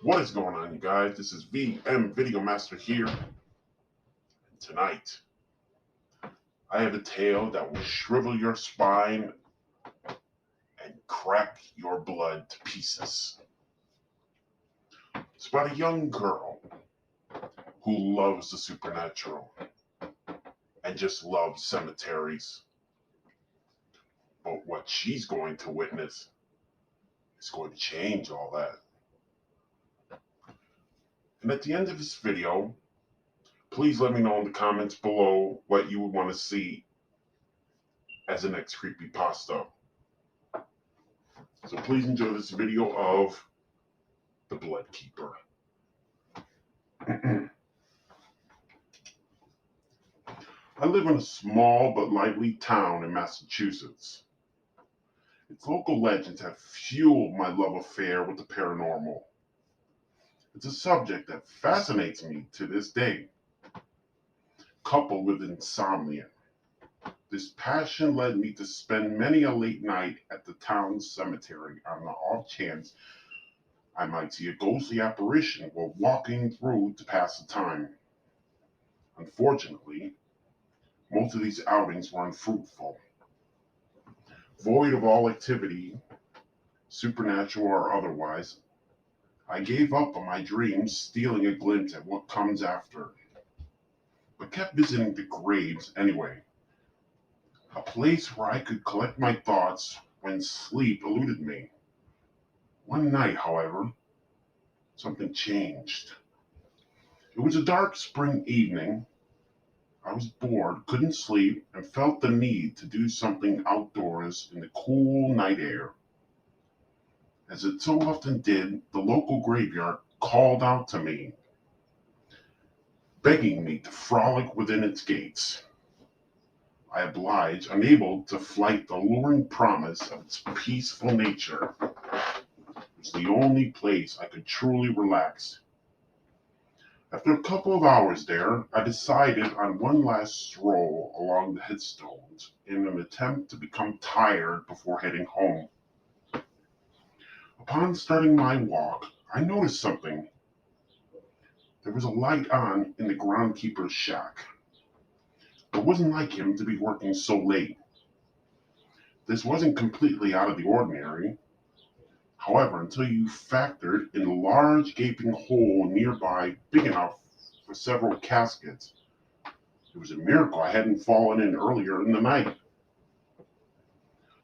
What is going on, you guys? This is VM Video Master here. And tonight, I have a tale that will shrivel your spine and crack your blood to pieces. It's about a young girl who loves the supernatural and just loves cemeteries. But what she's going to witness is going to change all that. And at the end of this video, please let me know in the comments below what you would want to see as the next creepypasta. So please enjoy this video of The Blood Keeper. I live in a small but lively town in Massachusetts. Its local legends have fueled my love affair with the paranormal. It's a subject that fascinates me to this day. Coupled with insomnia, this passion led me to spend many a late night at the town's cemetery on the off chance I might see a ghostly apparition while walking through to pass the time. Unfortunately, most of these outings were unfruitful. Void of all activity, supernatural or otherwise, I gave up on my dreams, stealing a glimpse at what comes after, but kept visiting the graves anyway, a place where I could collect my thoughts when sleep eluded me. One night, however, something changed. It was a dark spring evening. I was bored, couldn't sleep, and felt the need to do something outdoors in the cool night air. As it so often did, the local graveyard called out to me, begging me to frolic within its gates. I obliged, unable to fight the alluring promise of its peaceful nature. It was the only place I could truly relax. After a couple of hours there, I decided on one last stroll along the headstones in an attempt to become tired before heading home. Upon starting my walk, I noticed something. There was a light on in the groundkeeper's shack. It wasn't like him to be working so late. This wasn't completely out of the ordinary. However, until you factored in a large gaping hole nearby big enough for several caskets, it was a miracle I hadn't fallen in earlier in the night.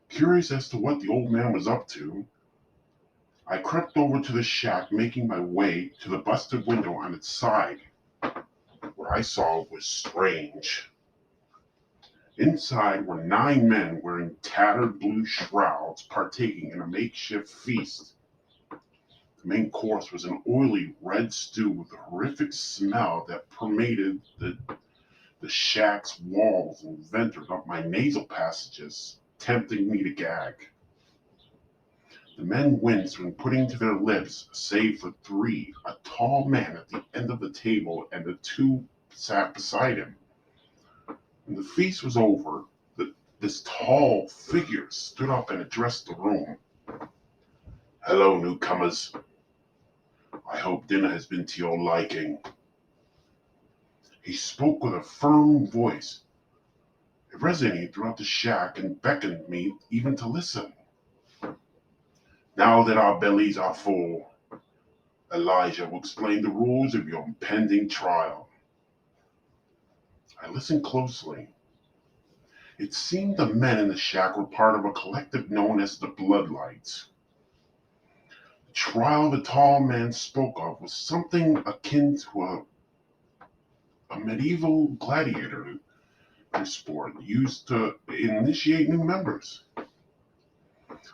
Curious as to what the old man was up to, I crept over to the shack, making my way to the busted window on its side. What I saw was strange. Inside were 9 men wearing tattered blue shrouds, partaking in a makeshift feast. The main course was an oily red stew with a horrific smell that permeated the shack's walls and vented up my nasal passages, tempting me to gag. The men winced when putting to their lips, save for 3, a tall man at the end of the table and the 2 sat beside him. When the feast was over, this tall figure stood up and addressed the room. "Hello, newcomers. I hope dinner has been to your liking." He spoke with a firm voice. It resonated throughout the shack and beckoned me even to listen. "Now that our bellies are full, Elijah will explain the rules of your impending trial." I listened closely. It seemed the men in the shack were part of a collective known as the Bloodlights. The trial the tall man spoke of was something akin to a medieval gladiator sport used to initiate new members.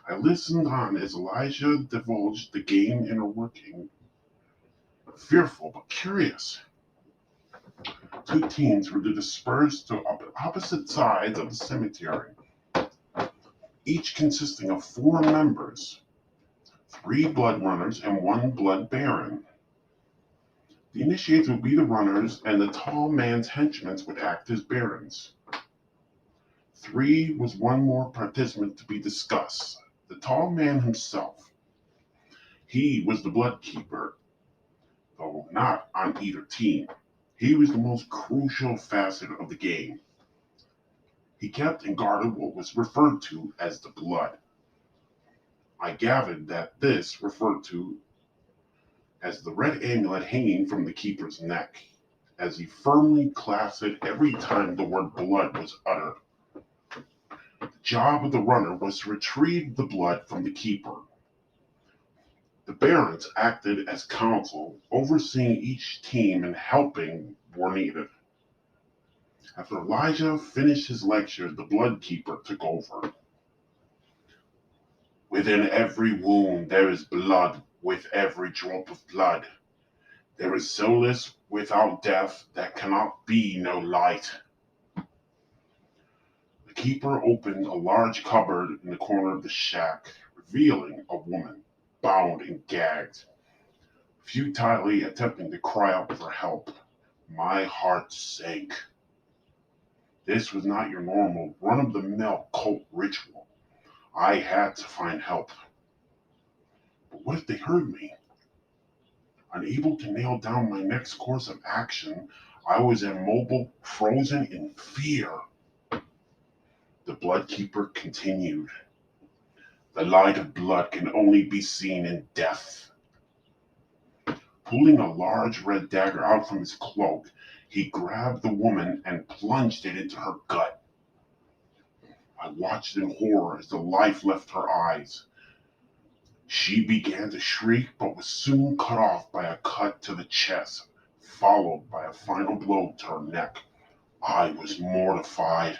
I listened on as Elijah divulged the game inner working, fearful but curious. 2 teams were dispersed to opposite sides of the cemetery, each consisting of 4 members, 3 blood runners and 1 blood baron. The initiates would be the runners, and the tall man's henchmen would act as barons. 3 was one more participant to be discussed, the tall man himself. He was the blood keeper, though not on either team. He was the most crucial facet of the game. He kept and guarded what was referred to as the blood. I gathered that this referred to as the red amulet hanging from the keeper's neck, as he firmly clasped it every time the word blood was uttered. The job of the runner was to retrieve the blood from the keeper. The barons acted as counsel, overseeing each team and helping where needed. After Elijah finished his lecture, the blood keeper took over. Within every wound there is blood, with every drop of blood. There is solace without death, that cannot be no light. The keeper opened a large cupboard in the corner of the shack, revealing a woman, bound and gagged, futilely attempting to cry out for help. My heart sank. This was not your normal, run-of-the-mill cult ritual. I had to find help. But what if they heard me? Unable to nail down my next course of action, I was immobile, frozen in fear. The blood keeper continued. The light of blood can only be seen in death. Pulling a large red dagger out from his cloak, he grabbed the woman and plunged it into her gut. I watched in horror as the life left her eyes. She began to shriek, but was soon cut off by a cut to the chest, followed by a final blow to her neck. I was mortified.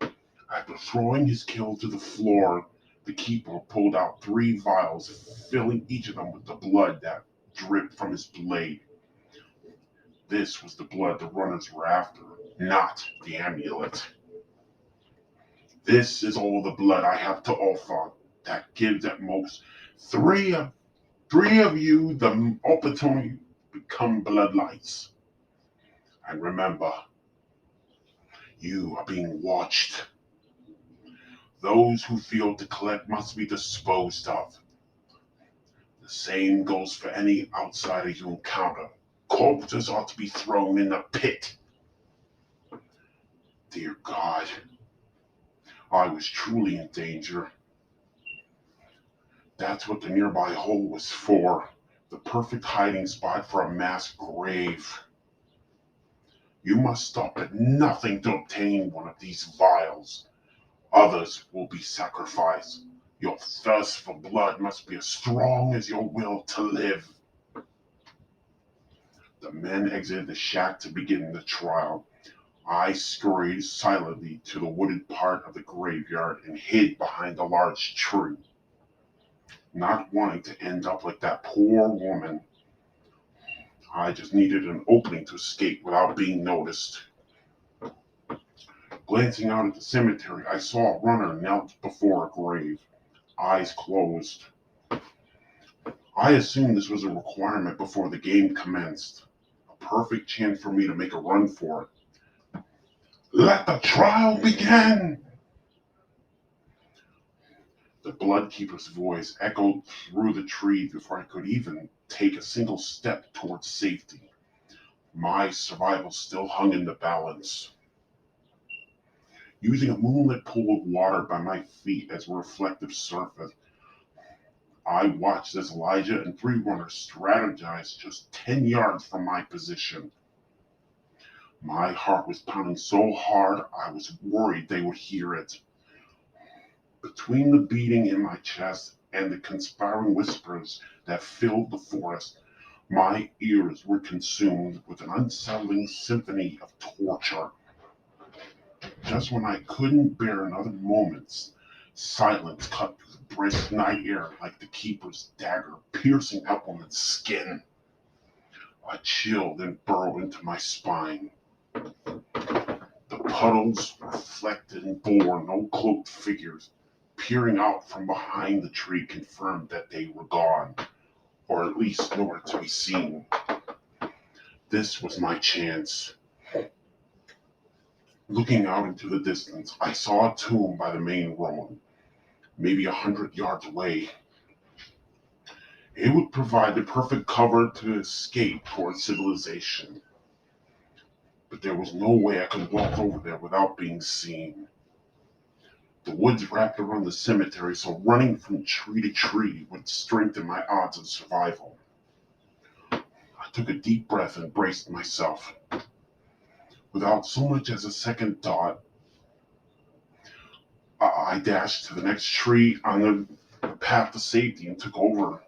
After throwing his kill to the floor, the keeper pulled out 3 vials, filling each of them with the blood that dripped from his blade. This was the blood the runners were after, not the amulet. This is all the blood I have to offer. That gives at most three of you the opportunity to become bloodlights. And remember, you are being watched. Those who fail to collect must be disposed of. The same goes for any outsider you encounter. Corpses are to be thrown in the pit. Dear God, I was truly in danger. That's what the nearby hole was for. The perfect hiding spot for a mass grave. You must stop at nothing to obtain one of these vials. Others will be sacrificed. Your thirst for blood must be as strong as your will to live. The men exited the shack to begin the trial. I scurried silently to the wooded part of the graveyard and hid behind a large tree. Not wanting to end up like that poor woman, I just needed an opening to escape without being noticed. Glancing out at the cemetery, I saw a runner knelt before a grave, eyes closed. I assumed this was a requirement before the game commenced. A perfect chance for me to make a run for it. Let the trial begin! The bloodkeeper's voice echoed through the trees before I could even take a single step towards safety. My survival still hung in the balance. Using a moonlit pool of water by my feet as a reflective surface, I watched as Elijah and 3 runners strategized just 10 yards from my position. My heart was pounding so hard I was worried they would hear it. Between the beating in my chest and the conspiring whispers that filled the forest, my ears were consumed with an unsettling symphony of torture. Just when I couldn't bear another moment, silence cut through the brisk night air like the keeper's dagger piercing that woman's skin. A chill then burrowed into my spine. The puddles reflected and bore no cloaked figures. Peering out from behind the tree confirmed that they were gone, or at least nowhere to be seen. This was my chance. Looking out into the distance, I saw a tomb by the main road, maybe 100 yards away. It would provide the perfect cover to escape towards civilization. But there was no way I could walk over there without being seen. The woods wrapped around the cemetery, so running from tree to tree would strengthen my odds of survival. I took a deep breath and braced myself. Without so much as a second thought, I dashed to the next tree on the path to safety and took over.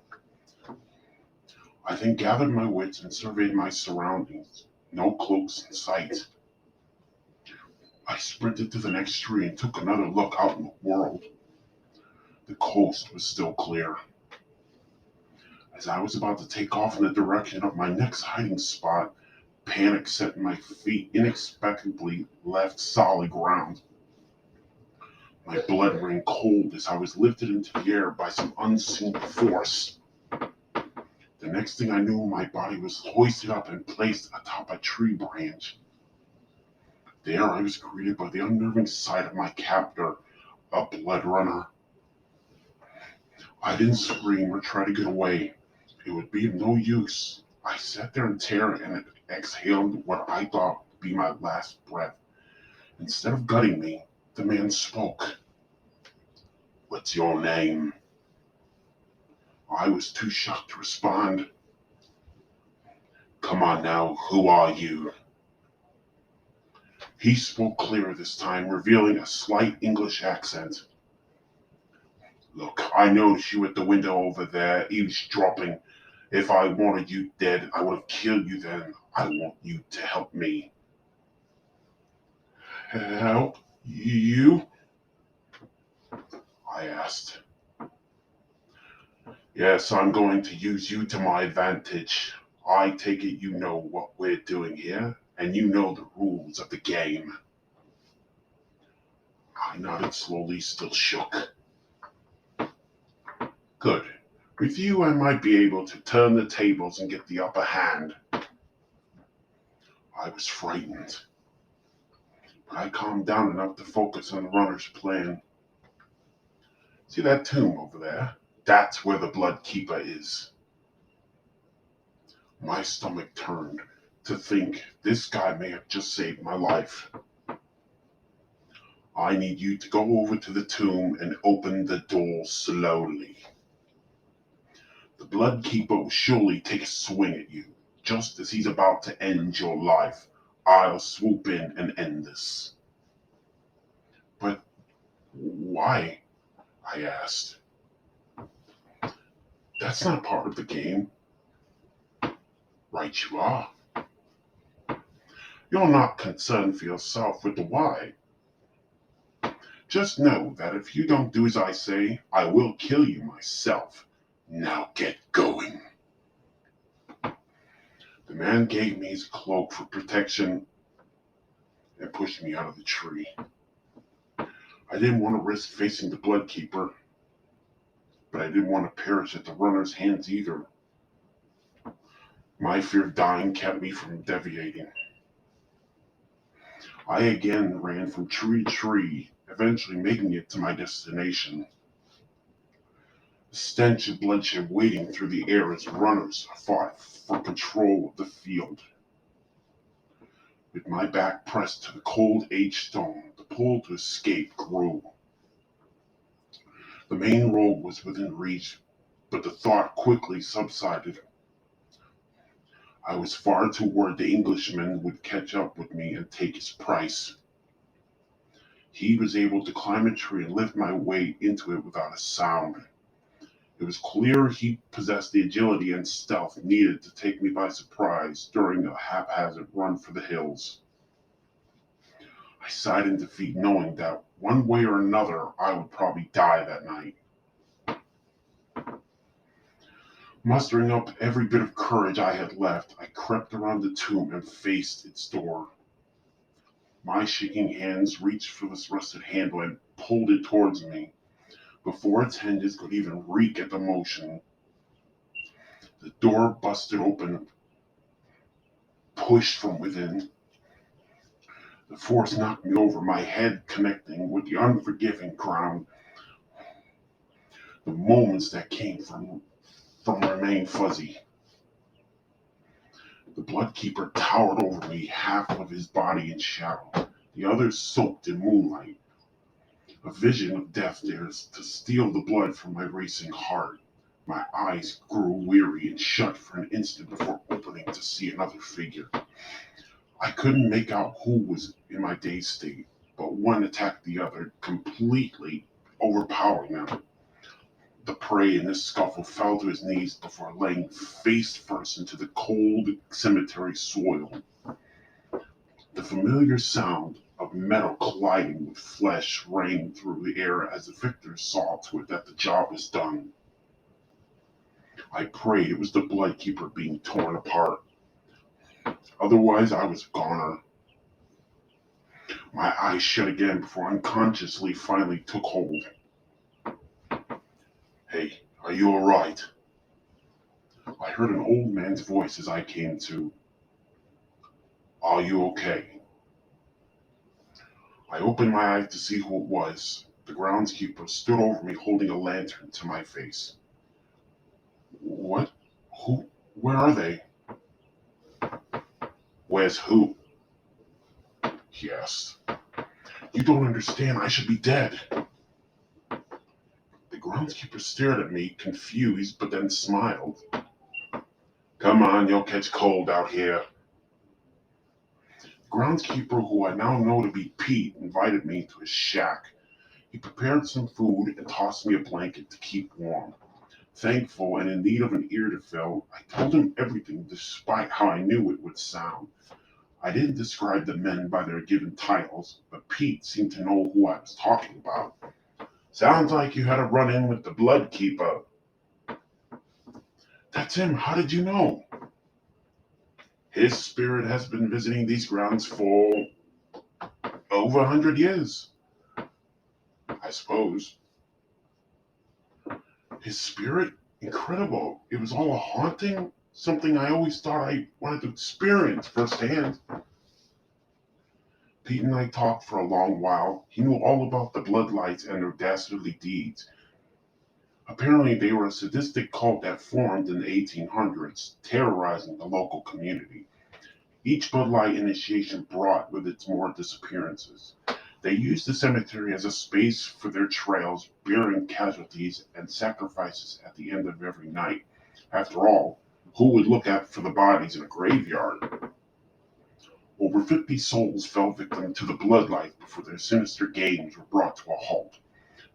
I then gathered my wits and surveyed my surroundings. No cloaks in sight. I sprinted to the next tree and took another look out in the world. The coast was still clear. As I was about to take off in the direction of my next hiding spot, panic set my feet inexplicably left solid ground. My blood ran cold as I was lifted into the air by some unseen force. The next thing I knew, my body was hoisted up and placed atop a tree branch. There I was greeted by the unnerving sight of my captor, a blood runner. I didn't scream or try to get away. It would be of no use. I sat there in terror and exhaled what I thought would be my last breath. Instead of gutting me, the man spoke. "What's your name?" I was too shocked to respond. "Come on now, who are you?" He spoke clearer this time, revealing a slight English accent. "Look, I noticed you at the window over there, eavesdropping. If I wanted you dead, I would have killed you then. I want you to help me." "Help you?" I asked. "Yes, I'm going to use you to my advantage. I take it you know what we're doing here, and you know the rules of the game." I nodded slowly, still shook. "Good. With you, I might be able to turn the tables and get the upper hand." I was frightened, but I calmed down enough to focus on the runner's plan. "See that tomb over there? That's where the Blood Keeper is." My stomach turned to think this guy may have just saved my life. "I need you to go over to the tomb and open the door slowly. The Blood Keeper will surely take a swing at you. Just as he's about to end your life, I'll swoop in and end this." "But why?" I asked. "That's not part of the game." "Right you are. You're not concerned for yourself with the why. Just know that if you don't do as I say, I will kill you myself. Now get going." The man gave me his cloak for protection and pushed me out of the tree. I didn't want to risk facing the Blood Keeper, but I didn't want to perish at the runner's hands either. My fear of dying kept me from deviating. I again ran from tree to tree, eventually making it to my destination. The stench of bloodshed waiting through the air as runners fought for control of the field. With my back pressed to the cold H-stone, the pull to escape grew. The main road was within reach, but the thought quickly subsided. I was far too worried the Englishman would catch up with me and take his price. He was able to climb a tree and lift my weight into it without a sound. It was clear he possessed the agility and stealth needed to take me by surprise during a haphazard run for the hills. I sighed in defeat, knowing that one way or another I would probably die that night. Mustering up every bit of courage I had left, I crept around the tomb and faced its door. My shaking hands reached for this rusted handle and pulled it towards me. Before its hinges could even reek at the motion, the door busted open, pushed from within. The force knocked me over, my head connecting with the unforgiving ground. The moments that came from from remain fuzzy. The blood keeper towered over me, half of his body in shadow, the other soaked in moonlight. A vision of death dares to steal the blood from my racing heart. My eyes grew weary and shut for an instant before opening to see another figure. I couldn't make out who was in my dazed state, but one attacked the other, completely overpowering them. The prey in this scuffle fell to his knees before laying face first into the cold cemetery soil. The familiar sound of metal colliding with flesh rang through the air as the victor saw to it that the job was done. I prayed it was the blood keeper being torn apart. Otherwise, I was a goner. My eyes shut again before unconsciously finally took hold. Hey, are you all right? I heard an old man's voice as I came to. Are you okay? I opened my eyes to see who it was. The groundskeeper stood over me holding a lantern to my face. What? Who? Where are they? Where's who? He asked. You don't understand. I should be dead. The groundskeeper stared at me, confused, but then smiled. Come on, you'll catch cold out here. The groundskeeper, who I now know to be Pete, invited me to his shack. He prepared some food and tossed me a blanket to keep warm. Thankful and in need of an ear to fill, I told him everything despite how I knew it would sound. I didn't describe the men by their given titles, but Pete seemed to know who I was talking about. Sounds like you had a run-in with the blood keeper. That's him. How did you know? His spirit has been visiting these grounds for over 100 years, I suppose. His spirit? Incredible. It was all a haunting? Something I always thought I wanted to experience firsthand. Pete and I talked for a long while. He knew all about the bloodlights and their dastardly deeds. Apparently, they were a sadistic cult that formed in the 1800s, terrorizing the local community. Each bloodlight initiation brought with it more disappearances. They used the cemetery as a space for their trails, burying casualties and sacrifices at the end of every night. After all, who would look out for the bodies in a graveyard? Over 50 souls fell victim to the bloodlight before their sinister games were brought to a halt.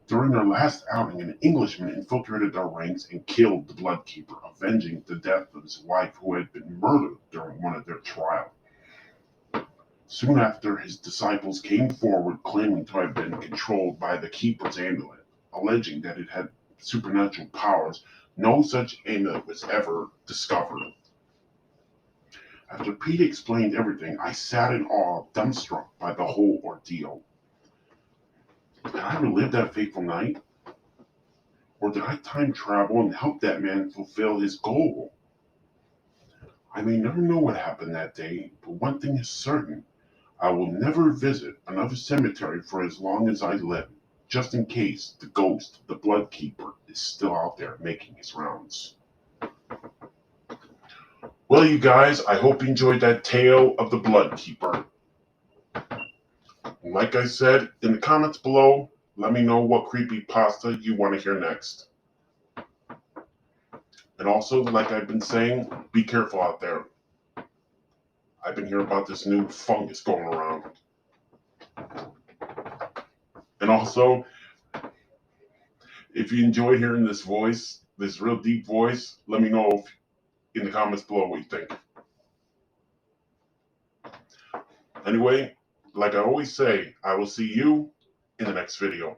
During their last outing, an Englishman infiltrated their ranks and killed the blood keeper, avenging the death of his wife who had been murdered during one of their trials. Soon after, his disciples came forward claiming to have been controlled by the keeper's amulet, alleging that it had supernatural powers. No such amulet was ever discovered. After Pete explained everything, I sat in awe, dumbstruck by the whole ordeal. Did I relive that fateful night? Or did I time travel and help that man fulfill his goal? I may never know what happened that day, but one thing is certain. I will never visit another cemetery for as long as I live, just in case the ghost of the blood keeper is still out there making his rounds. Well, you guys, I hope you enjoyed that tale of the blood keeper. Like I said, in the comments below, let me know what creepypasta you want to hear next. And also, like I've been saying, be careful out there. I've been hearing about this new fungus going around. And also, if you enjoyed hearing this voice, this real deep voice, let me know in the comments below what you think. Anyway, like I always say, I will see you in the next video.